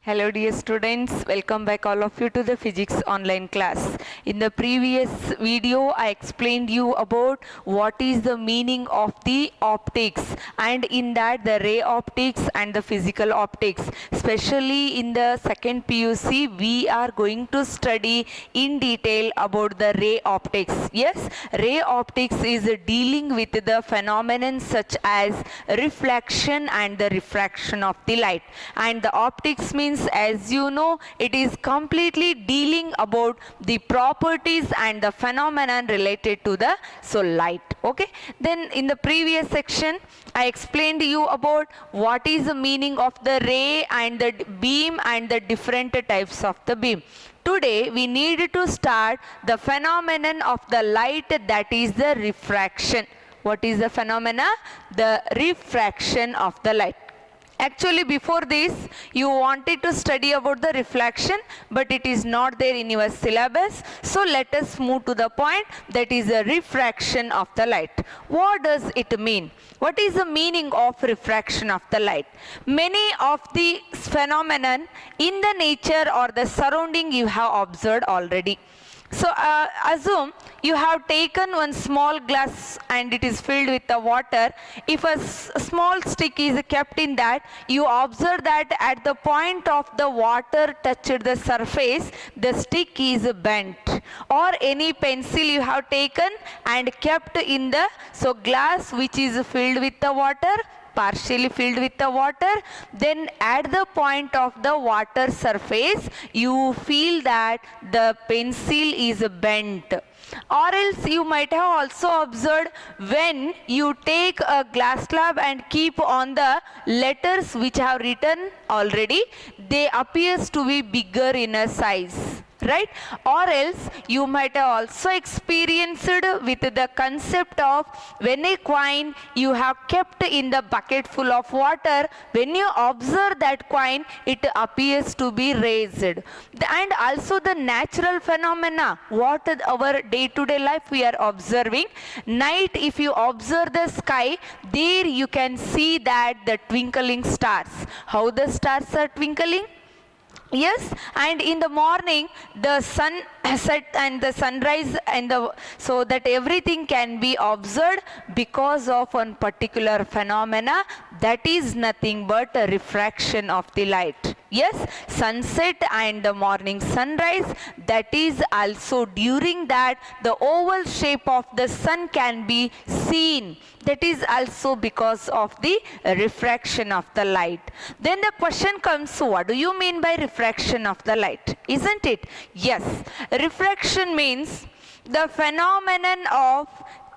Hello dear students, welcome back all of you to the physics online class. In the previous video I explained you about what is the meaning of the optics, and in that the ray optics and the physical optics. Especially in the second PUC we are going to study in detail about the ray optics. Yes, ray optics is dealing with the phenomenon such as reflection and the refraction of the light, and the optics means, as you know, it is completely dealing about the properties and the phenomenon related to the light. Okay, then in the previous section I explained you about what is the meaning of the ray and the beam and the different types of the beam. Today we need to start the phenomenon of the light, that is the refraction. What is the phenomena? The refraction of the light. Actually, before this you wanted to study about the reflection, but it is not there in your syllabus. So let us move to the point, that is the refraction of the light. What does it mean? What is the meaning of refraction of the light? Many of the phenomenon in the nature or the surrounding you have observed already. So assume you have taken one small glass and it is filled with the water. If a small stick is kept in that, you observe that at the point of the water touched the surface, the stick is bent. Or any pencil you have taken and kept in the glass which is filled with the water, partially filled with the water, then at the point of the water surface you feel that the pencil is bent. Or else you might have also observed, when you take a glass slab and keep on the letters which have written already, they appears to be bigger in a size, right? Or else you might have also experienced with the concept of, when a coin you have kept in the bucket full of water, when you observe that coin it appears to be raised. And also the natural phenomena, what our day-to-day life we are observing. Night, if you observe the sky, there you can see that the twinkling stars. How the stars are twinkling? Yes, and in the morning the sun set and the sunrise, and so that everything can be observed because of one particular phenomena, that is nothing but a refraction of the light. Yes, sunset and the morning sunrise, that is also during that the oval shape of the sun can be seen. That is also because of the refraction of the light. Then the question comes, what do you mean by refraction of the light? Isn't it? Yes, refraction means the phenomenon of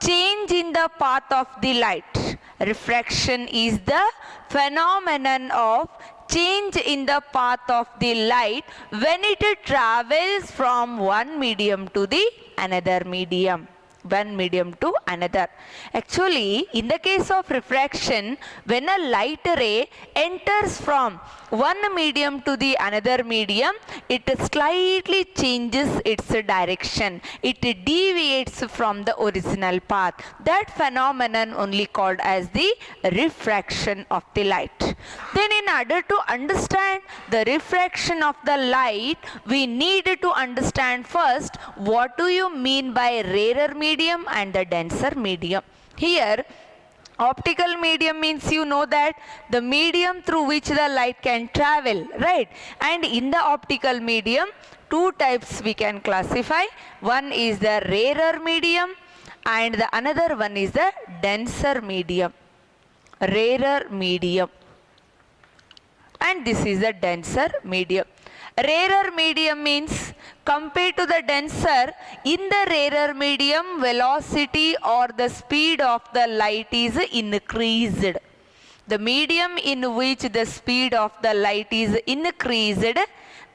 change in the path of the light. Refraction is the phenomenon of change in the path of the light when it travels from one medium to the another medium. One medium to another. Actually, in the case of refraction, when a light ray enters from one medium to the another medium, it slightly changes its direction. It deviates from the original path. That phenomenon only called as the refraction of the light. Then in order to understand the refraction of the light, we need to understand first, what do you mean by rarer medium and the denser medium? Here, optical medium means, you know that the medium through which the light can travel, right? And in the optical medium, two types we can classify. One is the rarer medium and the another one is the denser medium. Rarer medium. And this is the denser medium. Rarer medium means, compared to the denser, in the rarer medium velocity or the speed of the light is increased. The medium in which the speed of the light is increased,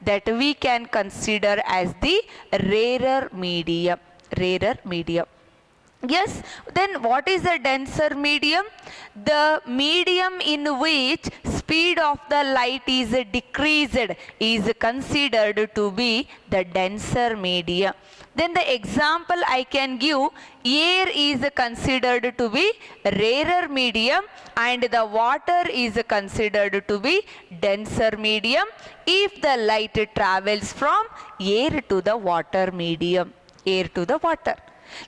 that we can consider as the rarer medium. Rarer medium. Yes, then what is a denser medium? The medium in which speed of the light is decreased is considered to be the denser medium. Then the example I can give, air is considered to be rarer medium and the water is considered to be denser medium if the light travels from air to the water medium, air to the water.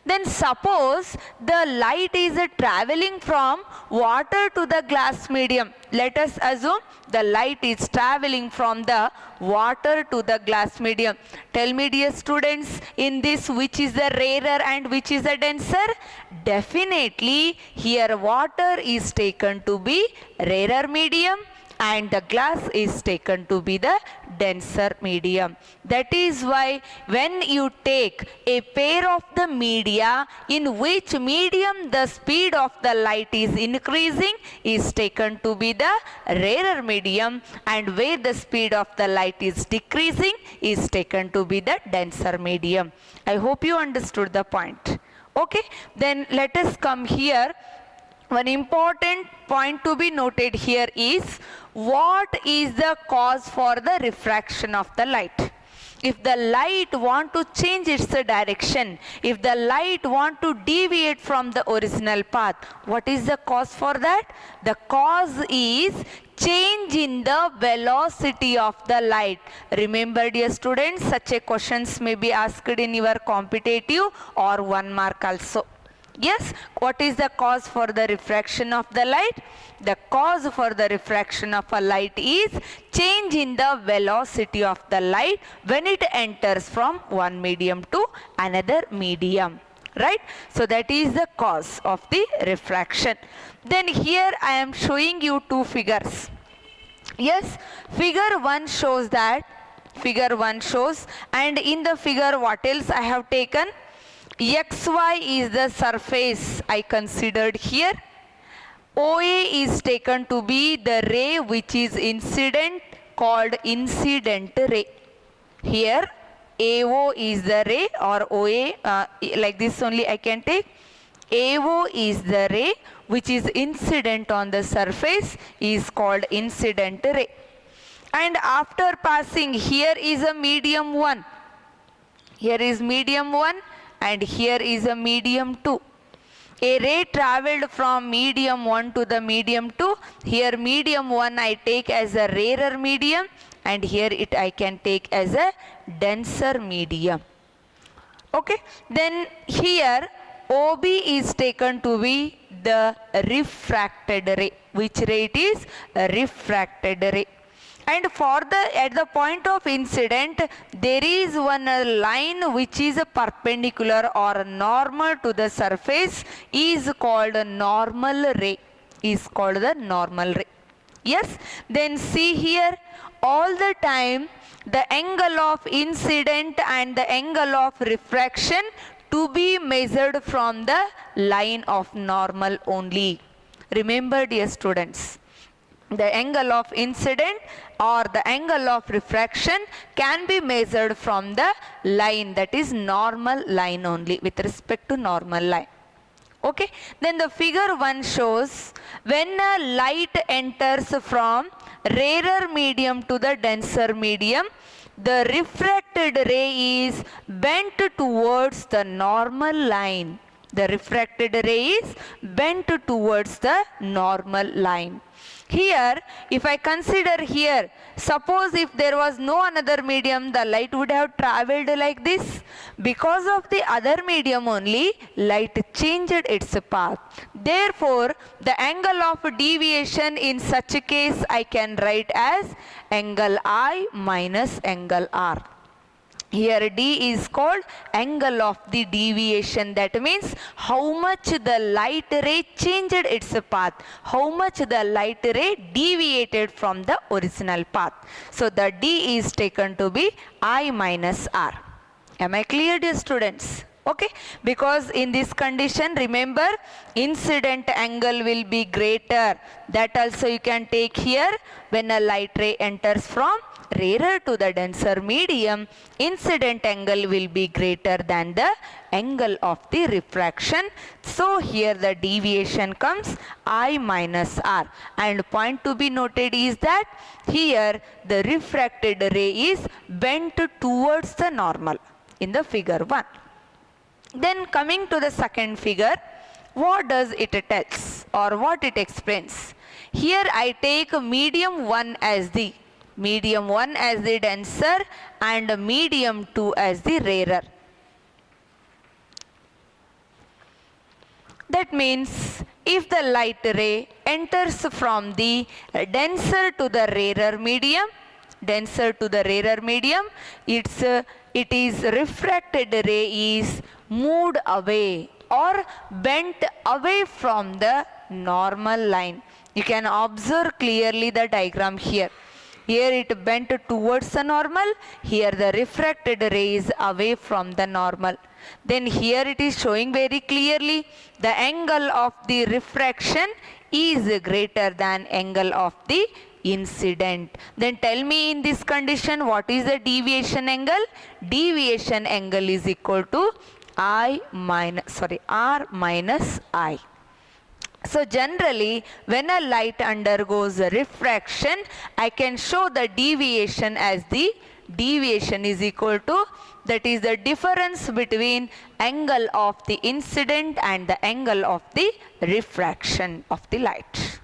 Then suppose the light is traveling from water to the glass medium. Let us assume the light is traveling from the water to the glass medium. Tell me, dear students, in this which is the rarer and which is the denser? Definitely here water is taken to be rarer medium and the glass is taken to be the denser medium. That is why when you take a pair of the media in which medium the speed of the light is increasing is taken to be the rarer medium and where the speed of the light is decreasing is taken to be the denser medium. I hope you understood the point. Okay, then let us come here. One important point to be noted here is what is the cause for the refraction of the light. If the light want to change its direction, if the light want to deviate from the original path, what is the cause for that? The cause is change in the velocity of the light. Remember, dear students, such a questions may be asked in your competitive or 1 mark also. Yes, what is the cause for the refraction of the light? The cause for the refraction of a light is change in the velocity of the light when it enters from one medium to another medium. Right? So that is the cause of the refraction. Then here I am showing you two figures. Yes, figure 1 shows that. Figure 1 shows, and in the figure what else I have taken? XY is the surface I considered here. OA is taken to be the ray which is incident, called incident ray. Here AO is the ray, or OA, like this only I can take. AO is the ray which is incident on the surface, is called incident ray. And after passing, here is a medium 1. Here is medium 1. And here is a medium 2. A ray traveled from medium 1 to the medium 2. Here medium 1 I take as a rarer medium and here it I can take as a denser medium. Okay. Then here OB is taken to be the refracted ray. Which ray it is? A refracted ray. And for at the point of incident, there is one line which is perpendicular or normal to the surface, is called a normal ray. Is called the normal ray. Yes. Then see here, all the time the angle of incident and the angle of refraction to be measured from the line of normal only. Remember, dear students, the angle of incident or the angle of refraction can be measured from the line, that is normal line only, with respect to normal line. Okay. Then the figure 1 shows when a light enters from rarer medium to the denser medium, the refracted ray is bent towards the normal line. The refracted ray is bent towards the normal line. Here, if I consider here, suppose if there was no another medium, the light would have traveled like this. Because of the other medium only, light changed its path. Therefore, the angle of deviation in such a case I can write as angle I minus angle R. Here D is called angle of the deviation. That means how much the light ray changed its path, how much the light ray deviated from the original path. So the D is taken to be I minus R. Am I clear, dear students? Okay, because in this condition, remember, incident angle will be greater. That also you can take here when a light ray enters from rarer to the denser medium, incident angle will be greater than the angle of the refraction. So here the deviation comes I minus R, and point to be noted is that here the refracted ray is bent towards the normal in the figure 1. Then coming to the second figure, what does it tells or what it explains? Here I take medium 1 as the denser and medium 2 as the rarer. That means if the light ray enters from the denser to the rarer medium, it is refracted ray is moved away or bent away from the normal line. You can observe clearly the diagram here. Here it bent towards the normal, here the refracted ray is away from the normal. Then here it is showing very clearly the angle of the refraction is greater than angle of the incident. Then tell me in this condition what is the deviation angle? Deviation angle is equal to R minus I. So generally when a light undergoes a refraction, I can show the deviation as the deviation is equal to, that is the difference between angle of the incident and the angle of the refraction of the light.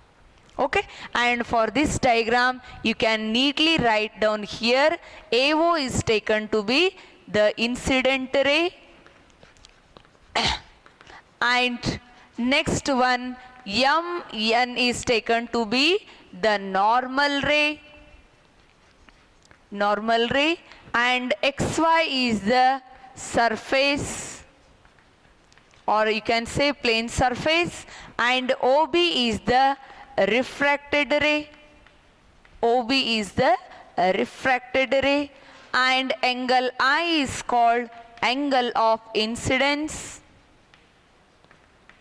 Okay, and for this diagram you can neatly write down here AO is taken to be the incident ray and next one MN is taken to be the normal ray and XY is the surface, or you can say plane surface, and OB is the refracted ray, and angle I is called angle of incidence.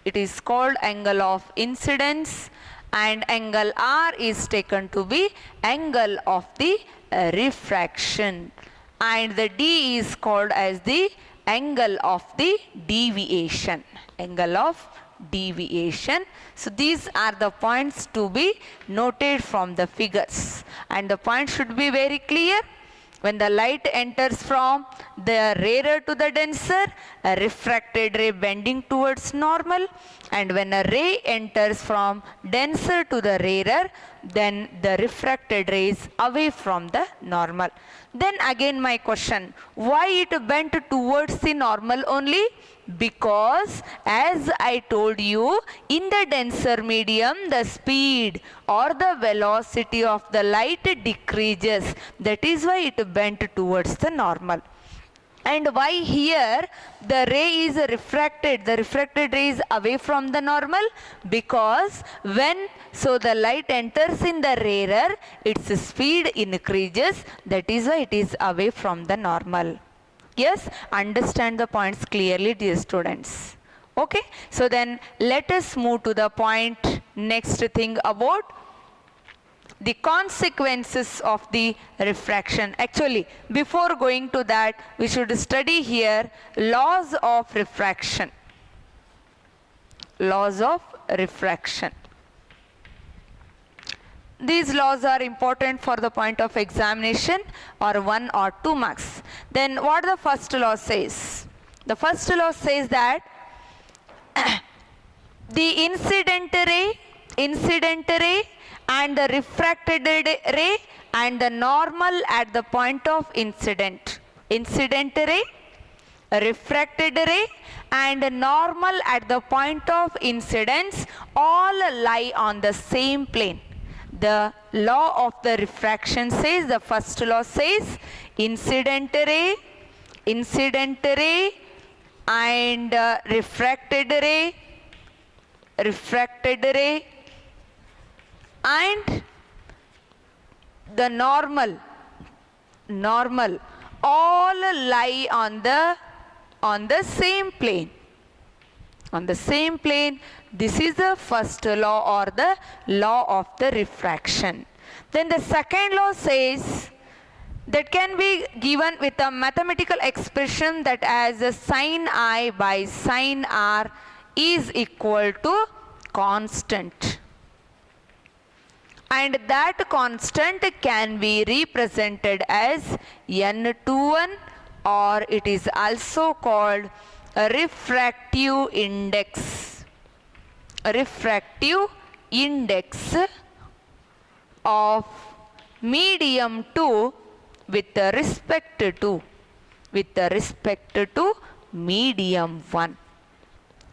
It is called angle of incidence, and angle R is taken to be angle of the refraction, and the D is called as the angle of the deviation. So these are the points to be noted from the figures, and the point should be very clear. When the light enters from the rarer to the denser, a refracted ray bending towards normal, and when a ray enters from denser to the rarer, then the refracted ray is away from the normal. Then again my question, why it bent towards the normal only? Because as I told you, in the denser medium the speed or the velocity of the light decreases. That is why it bent towards the normal. And why here the ray is refracted, the refracted ray is away from the normal? Because when the light enters in the rarer, its speed increases. That is why it is away from the normal. Yes, understand the points clearly, dear students. Okay, so then let us move to the point, next thing about the consequences of the refraction. Actually, before going to that, we should study here laws of refraction. These laws are important for the point of examination or 1 or 2 marks. Then what the first law says? The first law says that the incident ray and the refracted ray and the normal at the point of incident. Incident ray, refracted ray and normal at the point of incidence all lie on the same plane. The law of the refraction says, the first law says, incident ray and refracted ray and the normal all lie on the same plane. This is the first law or the law of the refraction. Then the second law says that can be given with a mathematical expression that as a sin I by sin r is equal to constant. And that constant can be represented as n21, or it is also called a refractive index. A refractive index of medium 2 with respect to medium 1.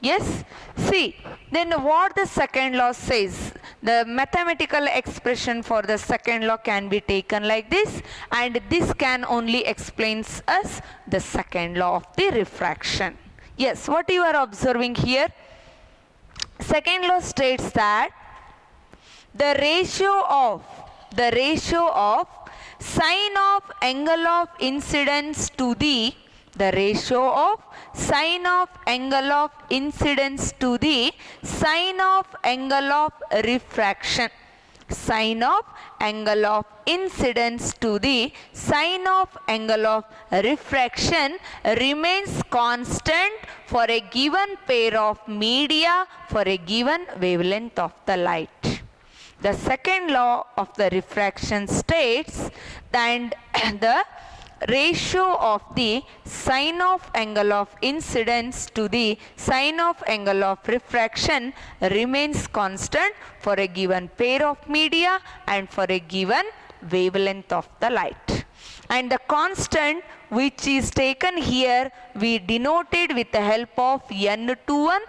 Yes, see, then what the second law says, the mathematical expression for the second law can be taken like this, and this can only explains us the second law of the refraction. Yes, what you are observing here, second law states that the ratio of sine of angle of incidence to the ratio of sine of angle of incidence to the sine of angle of refraction. Sine of angle of incidence to the sine of angle of refraction remains constant for a given pair of media for a given wavelength of the light. The second law of the refraction states that the ratio of the sine of angle of incidence to the sine of angle of refraction remains constant for a given pair of media and for a given wavelength of the light. And the constant which is taken here we denoted with the help of n21.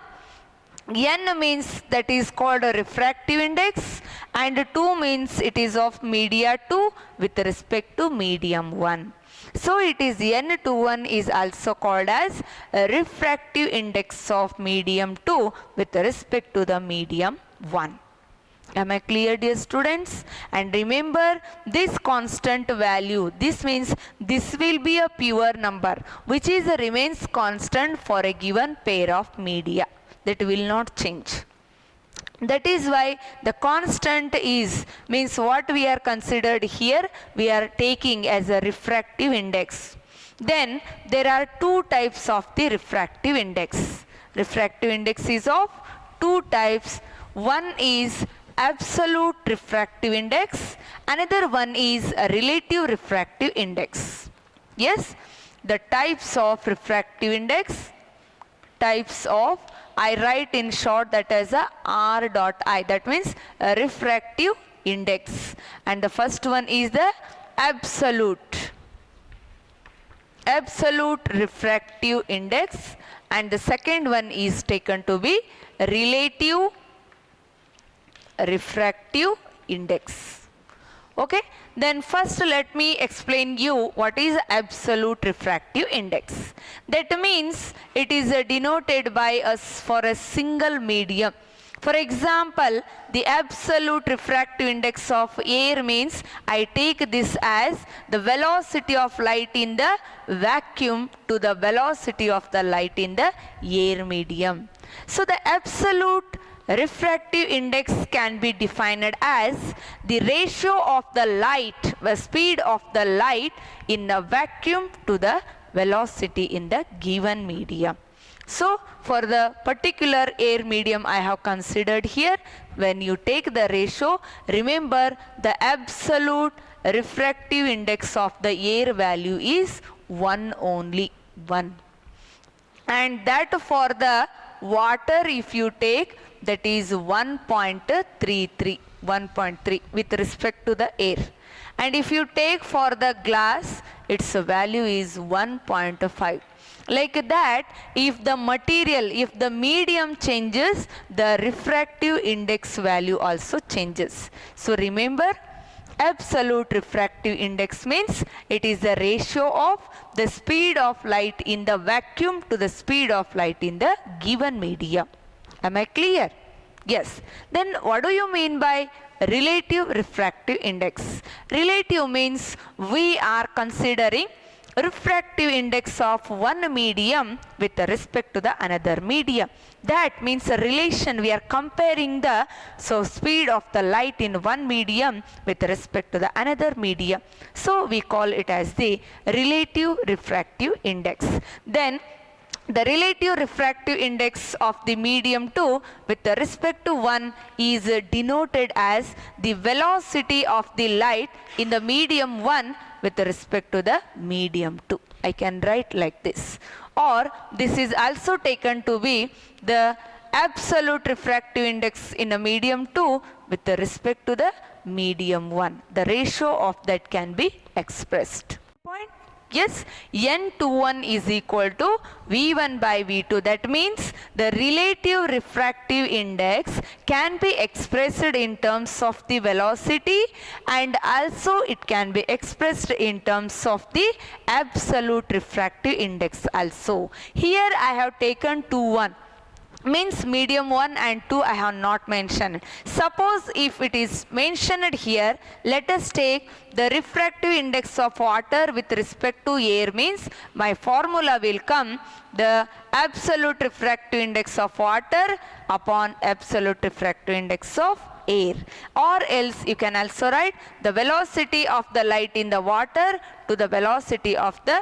N means that is called a refractive index, and 2 means it is of media 2 with respect to medium 1. So it is n21 is also called as a refractive index of medium 2 with respect to the medium 1. Am I clear, dear students? And remember this constant value, this means this will be a pure number which is remains constant for a given pair of media, that will not change. That is why the constant is means what we are considered here we are taking as a refractive index. Then there are two types of the refractive index. Refractive index is of two types. One is absolute refractive index, another one is a relative refractive index. Yes, the types of refractive index, types of, I write in short that as a R dot I, that means a refractive index. And the first one is the absolute refractive index, and the second one is taken to be relative refractive index. Okay, then first let me explain you what is absolute refractive index. That means it is denoted by us for a single medium. For example, the absolute refractive index of air means I take this as the velocity of light in the vacuum to the velocity of the light in the air medium. So the absolute refractive index can be defined as the ratio of the light, the speed of the light in a vacuum to the velocity in the given medium. So for the particular air medium I have considered here, when you take the ratio, remember the absolute refractive index of the air value is 1 only, 1. And that for the water if you take, that is 1.33, 1.3 with respect to the air. And if you take for the glass, its value is 1.5. Like that, if the material, if the medium changes, the refractive index value also changes. So remember, absolute refractive index means it is the ratio of the speed of light in the vacuum to the speed of light in the given medium. Am I clear? Yes. Then what do you mean by relative refractive index? Relative means we are considering refractive index of one medium with respect to the another medium. That means a relation, we are comparing the speed of the light in one medium with respect to the another medium. So we call it as the relative refractive index. Then the relative refractive index of the medium 2 with respect to 1 is denoted as the velocity of the light in the medium 1 with respect to the medium 2. I can write like this. Or this is also taken to be the absolute refractive index in a medium 2 with respect to the medium 1. The ratio of that can be expressed. Point? Yes, N21 is equal to V1 by V2. That means the relative refractive index can be expressed in terms of the velocity, and also it can be expressed in terms of the absolute refractive index also. Here I have taken 2-1. Means medium 1 and 2 I have not mentioned. Suppose if it is mentioned here, let us take the refractive index of water with respect to air. Means my formula will come the absolute refractive index of water upon absolute refractive index of air. Or else you can also write the velocity of the light in the water to the velocity of the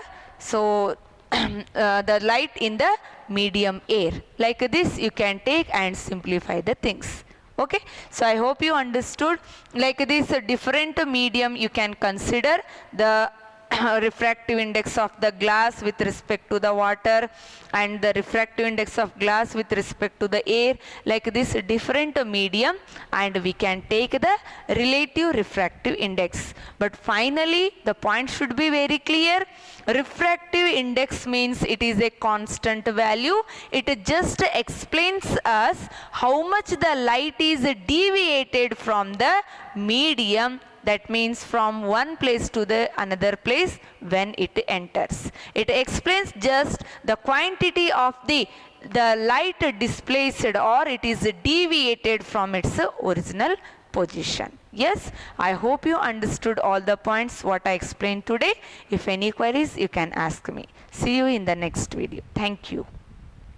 the light in the medium air. Like this you can take and simplify the things. Okay, so I hope you understood. Like this different medium you can consider the refractive index of the glass with respect to the water and the refractive index of glass with respect to the air. Like this different medium, and we can take the relative refractive index. But finally the point should be very clear. Refractive index means it is a constant value. It just explains us how much the light is deviated from the medium. That means from one place to the another place when it enters. It explains just the quantity of the light displaced, or it is deviated from its original position. Yes, I hope you understood all the points what I explained today. If any queries you can ask me. See you in the next video. Thank you.